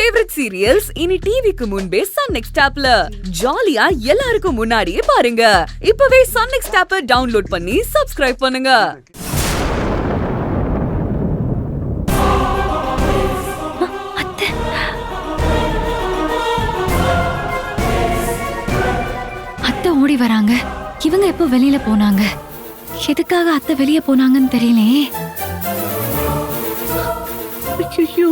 Favourite serials இனி டிவிக்கு முன்பே சன் நெக்ஸ்ட் ஆப்ல ஜாலியா எல்லாருக்கும் முன்னாடியே பாருங்க. இப்பவே சன் நெக்ஸ்ட் ஆப்பை டவுன்லோட் பண்ணி சப்ஸ்கிரைப் பண்ணுங்க. அத்தை ஓடி வராங்க. இவங்க எப்போ வெளியில போனாங்க? எதுக்காக அத்தை வெளியே போனாங்கன்னு தெரியலையே. ஐயோ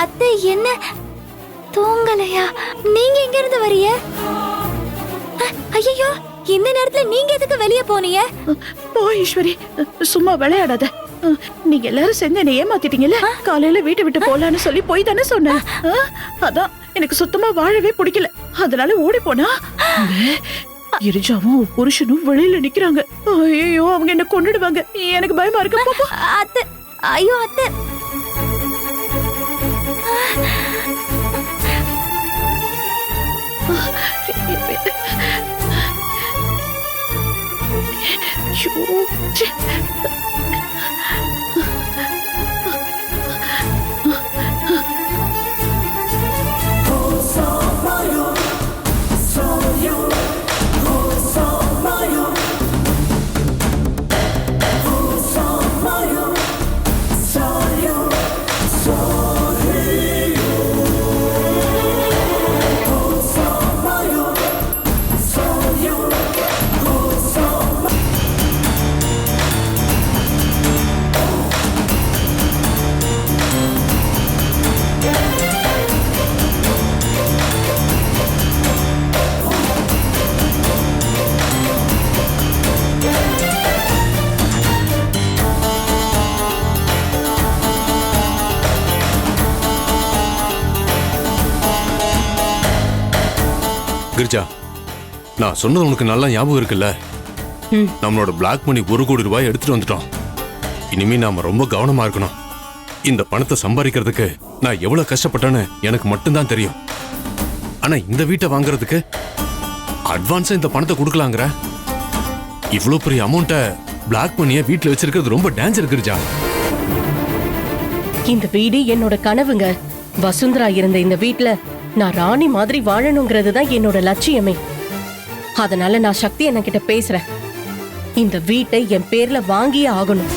அத்தை என்ன தூங்கலையா? நீங்க எங்க இருந்து வரீங்க? ஐயோ, இந்த நேரத்துல நீங்க எதுக்கு வெளியே போனீங்க? போ ஈஸ்வரி, சும்மா விளையாடாத. நீங்க எல்லாரும் சேர்ந்து என்ன ஏமாத்திட்டீங்கல்ல. காலையில வீட்டை விட்டு போலான்னு சொல்லி போய் தானே சொன்னேன். அதான் எனக்கு சுத்தமா வாழவே பிடிக்கல, அதனால ஓடி போனா. இருஜாவும் புருஷனும் வெளியில நிக்கிறாங்க. ஐயோ, அவங்க என்ன கொன்னுடுவாங்க, எனக்கு பயமா இருக்கு. அத்தை, ஐயோ அத்தை, கிரிஜா, நான் சொன்னது உனக்கு நல்லா ஞாபகம் இருக்குல்ல? நம்மளோட பிளாக் மணி 1 கோடி ரூபாய் எடுத்துட்டு வந்துட்டோம். இனிமே நாம ரொம்ப கவனமா இருக்கணும். இந்த பணத்தை சம்பாதிக்கிறதுக்கு நான் எவ்வளவு கஷ்டப்பட்டேன்னு எனக்கு மட்டும்தான் தெரியும். ஆனா இந்த வீட்டை வாங்குறதுக்கு அட்வான்ஸா இந்த பணத்தை கொடுக்கலாங்கிற. இவ்வளவு பெரிய அமௌண்ட்டை பிளாக் மணியை வீட்டுல வச்சிருக்கிறது ரொம்ப டேஞ்சர் கிரிஜா. இந்த வீடு என்னோட கனவுங்க. வசுந்தரா இருந்த இந்த வீட்டுல நான் ராணி மாதிரி வாழணுங்கிறது தான் என்னோட லட்சியமே. அதனால நான் சக்தி அண்ணன் கிட்ட பேசுறேன். இந்த வீட்டை என் பேர்ல வாங்கியே ஆகணும்.